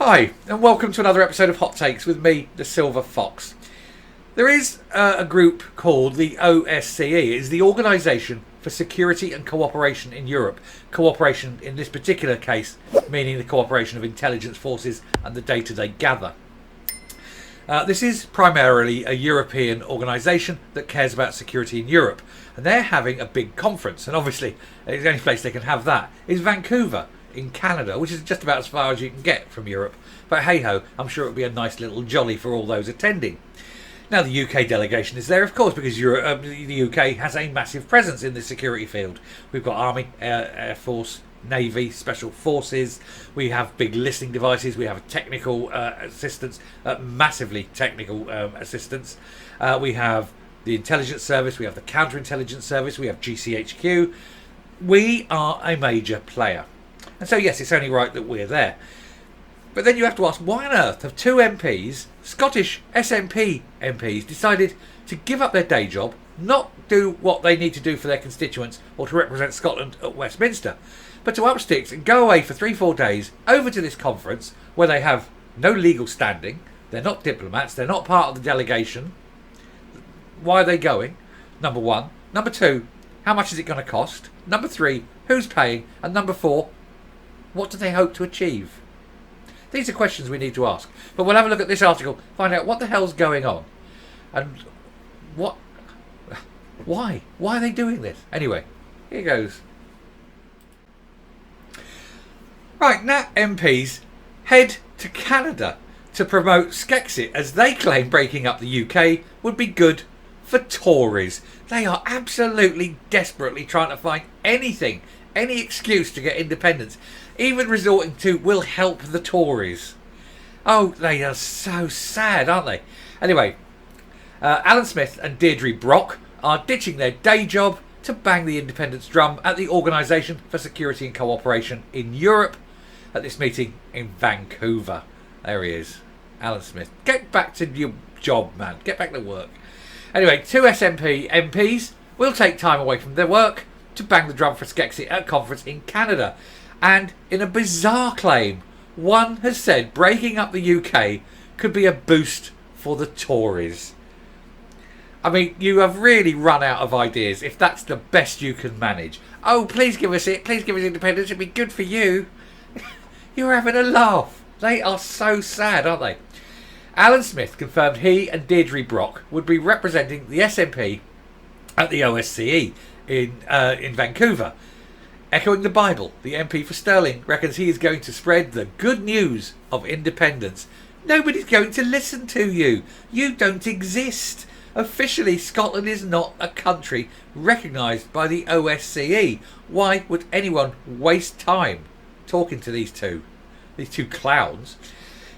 Hi, and welcome to another episode of Hot Takes with me, the Silver Fox. There is a group called the OSCE. It is the Organisation for Security and Cooperation in Europe. Cooperation in this particular case meaning the cooperation of intelligence forces and the data they gather. This is primarily a European organisation that cares about security in Europe, and they're having a big conference, and obviously the only place they can have that is Vancouver in Canada, which is just about as far as you can get from Europe. But hey ho, I'm sure it'll be a nice little jolly for all those attending. Now the UK delegation is there, of course, because the UK has a massive presence in the security field. We've got Army, Air Force, Navy, Special Forces. We have big listening devices. We have technical assistance, massively technical assistance. We have the intelligence service. We have the counterintelligence service. We have GCHQ. We are a major player. And so, yes, it's only right that we're there. But then you have to ask, why on earth have two MPs, Scottish SNP MPs, decided to give up their day job, not do what they need to do for their constituents or to represent Scotland at Westminster, but to up sticks and go away for 3-4 days over to this conference where they have no legal standing, they're not diplomats, they're not part of the delegation. Why are they going? Number one. Number two, how much is it going to cost? Number three, who's paying? And number four, what do they hope to achieve? These are questions we need to ask. But we'll have a look at this article, find out what the hell's going on. And why? Why are they doing this? Anyway, here goes. Right, now MPs head to Canada to promote Skexit as they claim breaking up the UK would be good for Tories. They are absolutely desperately trying to find anything, any excuse to get independence, even resorting to will help the Tories. Oh, they are so sad, aren't they? Anyway, Alan Smith and Deirdre Brock are ditching their day job to bang the independence drum at the Organisation for Security and Cooperation in Europe at this meeting in Vancouver. There he is, Alan Smith. Get back to your job, man. Get back to work. Anyway, two SNP MPs will take time away from their work to bang the drum for Skexit at a conference in Canada. And in a bizarre claim, one has said breaking up the UK could be a boost for the Tories. I mean, you have really run out of ideas if that's the best you can manage. Oh, please give us it. Please give us independence. It'd be good for you. You're having a laugh. They are so sad, aren't they? Alan Smith confirmed he and Deirdre Brock would be representing the SNP at the OSCE in Vancouver. Echoing the Bible, the MP for Stirling reckons he is going to spread the good news of independence. Nobody's going to listen to you. You don't exist. Officially, Scotland is not a country recognised by the OSCE. Why would anyone waste time talking to these two clowns?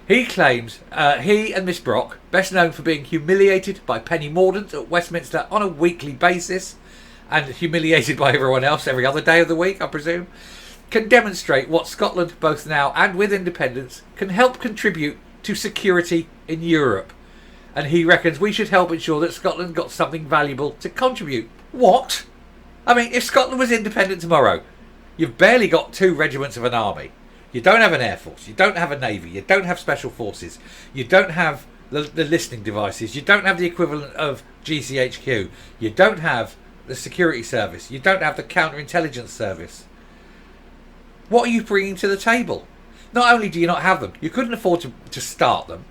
He claims he and Miss Brock, best known for being humiliated by Penny Mordaunt at Westminster on a weekly basis, and humiliated by everyone else every other day of the week, I presume, can demonstrate what Scotland, both now and with independence, can help contribute to security in Europe. And he reckons we should help ensure that Scotland got something valuable to contribute. What? I mean, if Scotland was independent tomorrow, you've barely got 2 regiments of an army. You don't have an air force. You don't have a navy. You don't have special forces. You don't have the listening devices. You don't have the equivalent of GCHQ. You don't have the security service. You don't have the counterintelligence service. What are you bringing to the table? Not only do you not have them, you couldn't afford to start them.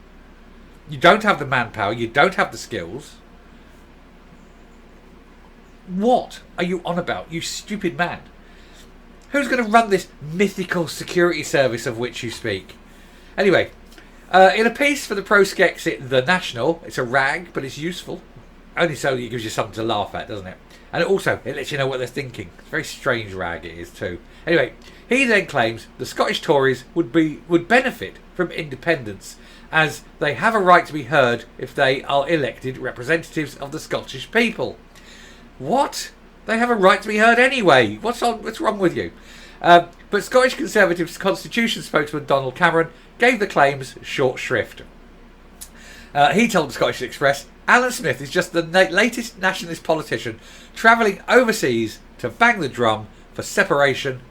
You don't have the manpower. You don't have the skills. What are you on about, you stupid man? Who's going to run this mythical security service of which you speak? Anyway, in a piece for the pro-Skexit The National, it's a rag, but it's useful. Only so it gives you something to laugh at, doesn't it? And also, it lets you know what they're thinking. It's a very strange rag it is too. Anyway, he then claims the Scottish Tories would benefit from independence, as they have a right to be heard if they are elected representatives of the Scottish people. What? They have a right to be heard anyway. What's wrong with you? But Scottish Conservatives Constitution spokesman Donald Cameron gave the claims short shrift. He told the Scottish Express, Alan Smith is just the latest nationalist politician travelling overseas to bang the drum for separation.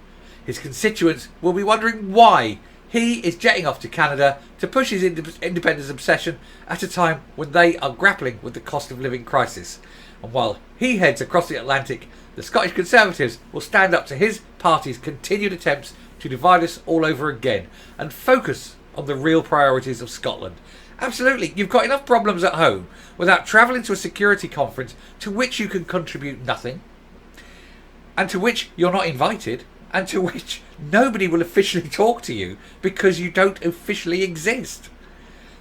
His constituents will be wondering why He is jetting off to Canada to push his independence obsession at a time when they are grappling with the cost of living crisis. And while he heads across the Atlantic, the Scottish Conservatives will stand up to his party's continued attempts to divide us all over again and focus on the real priorities of Scotland. Absolutely, you've got enough problems at home without travelling to a security conference to which you can contribute nothing, and to which you're not invited, and to which nobody will officially talk to you because you don't officially exist.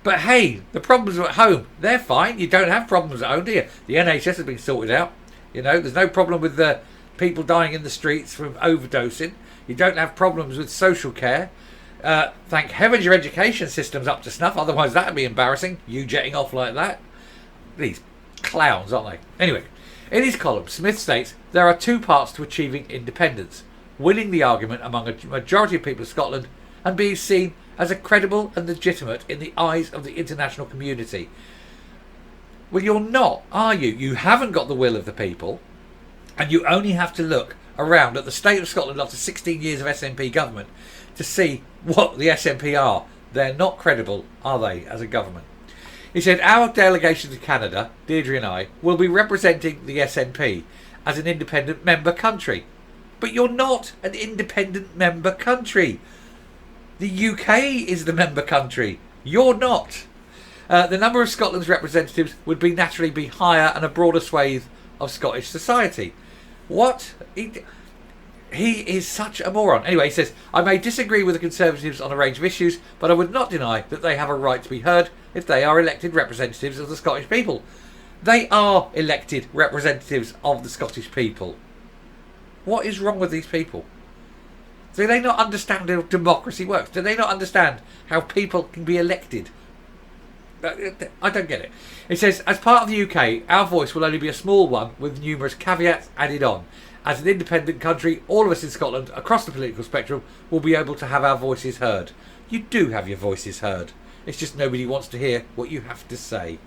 But hey, the problems are at home. They're fine. You don't have problems at home, do you? The NHS has been sorted out. You know, there's no problem with the people dying in the streets from overdosing. You don't have problems with social care. Thank heavens your education system's up to snuff. Otherwise that would be embarrassing. You jetting off like that. These clowns, aren't they? Anyway, in his column, Smith states there are two parts to achieving independence: winning the argument among a majority of people of Scotland and being seen as a credible and legitimate in the eyes of the international community. Well, you're not, are you? You haven't got the will of the people, and you only have to look around at the state of Scotland after 16 years of SNP government to see what the SNP are. They're not credible, are they, as a government? He said, our delegation to Canada, Deirdre and I, will be representing the SNP as an independent member country. But you're not an independent member country. The UK is the member country. You're not. The number of Scotland's representatives would naturally be higher and a broader swathe of Scottish society. What? He is such a moron. Anyway, he says, I may disagree with the Conservatives on a range of issues, but I would not deny that they have a right to be heard if they are elected representatives of the Scottish people. They are elected representatives of the Scottish people. What is wrong with these people? Do they not understand how democracy works? Do they not understand how people can be elected? I don't get it. It says, as part of the UK, our voice will only be a small one with numerous caveats added on. As an independent country, all of us in Scotland, across the political spectrum, will be able to have our voices heard. You do have your voices heard. It's just nobody wants to hear what you have to say.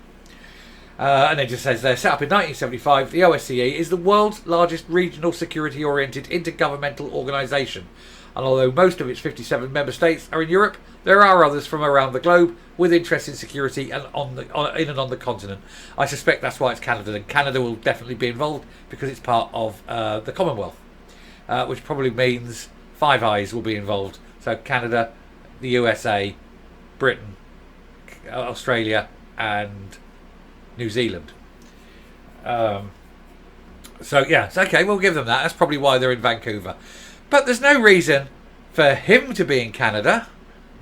And it just says there, set up in 1975, the OSCE is the world's largest regional security-oriented intergovernmental organisation. And although most of its 57 member states are in Europe, there are others from around the globe with interest in security and in and on the continent. I suspect that's why it's Canada, and Canada will definitely be involved because it's part of the Commonwealth, which probably means Five Eyes will be involved. So Canada, the USA, Britain, Australia and New Zealand. So yeah, it's okay, we'll give them that. That's probably why they're in Vancouver. But there's no reason for him to be in Canada,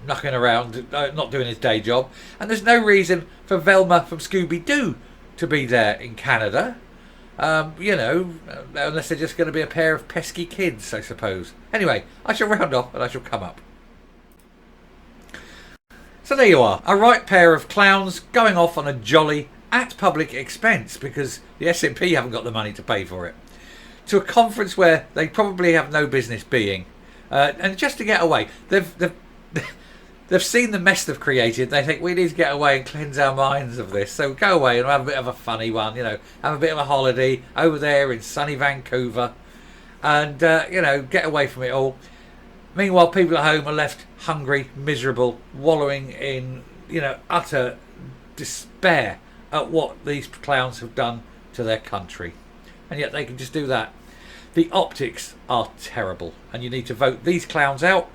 knocking around, not doing his day job. And there's no reason for Velma from Scooby-Doo to be there in Canada. You know, unless they're just going to be a pair of pesky kids, I suppose. Anyway, I shall round off and I shall come up. So there you are, a right pair of clowns going off on a jolly at public expense because the SNP haven't got the money to pay for it, to a conference where they probably have no business being, and just to get away. They've seen the mess they've created. They think we need to get away and cleanse our minds of this. So go away and have a bit of a funny one, you know, have a bit of a holiday over there in sunny Vancouver, and you know, get away from it all. Meanwhile, people at home are left hungry, miserable, wallowing in, you know, utter despair at what these clowns have done to their country. And yet they can just do that. The optics are terrible, and you need to vote these clowns out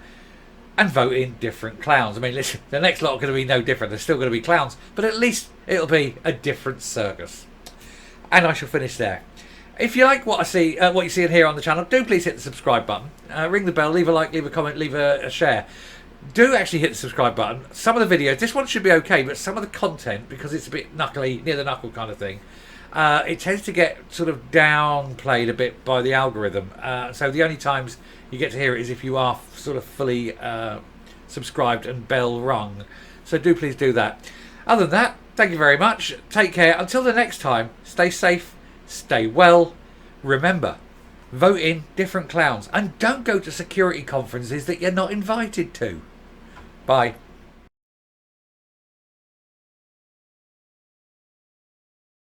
and vote in different clowns. I mean, listen, the next lot are going to be no different. They're still going to be clowns, but at least it'll be a different circus. And I shall finish there. If you like what I see, what you see and hear on the channel, do please hit the subscribe button, ring the bell, leave a like, leave a comment, leave a share. Do actually hit the subscribe button. Some of the videos, this one should be okay, but some of the content, because it's a bit knuckly, near the knuckle kind of thing, it tends to get sort of downplayed a bit by the algorithm. So the only times you get to hear it is if you are sort of fully subscribed and bell rung. So do please do that. Other than that, thank you very much. Take care. Until the next time, stay safe, stay well. Remember, vote in different clowns and don't go to security conferences that you're not invited to. Bye.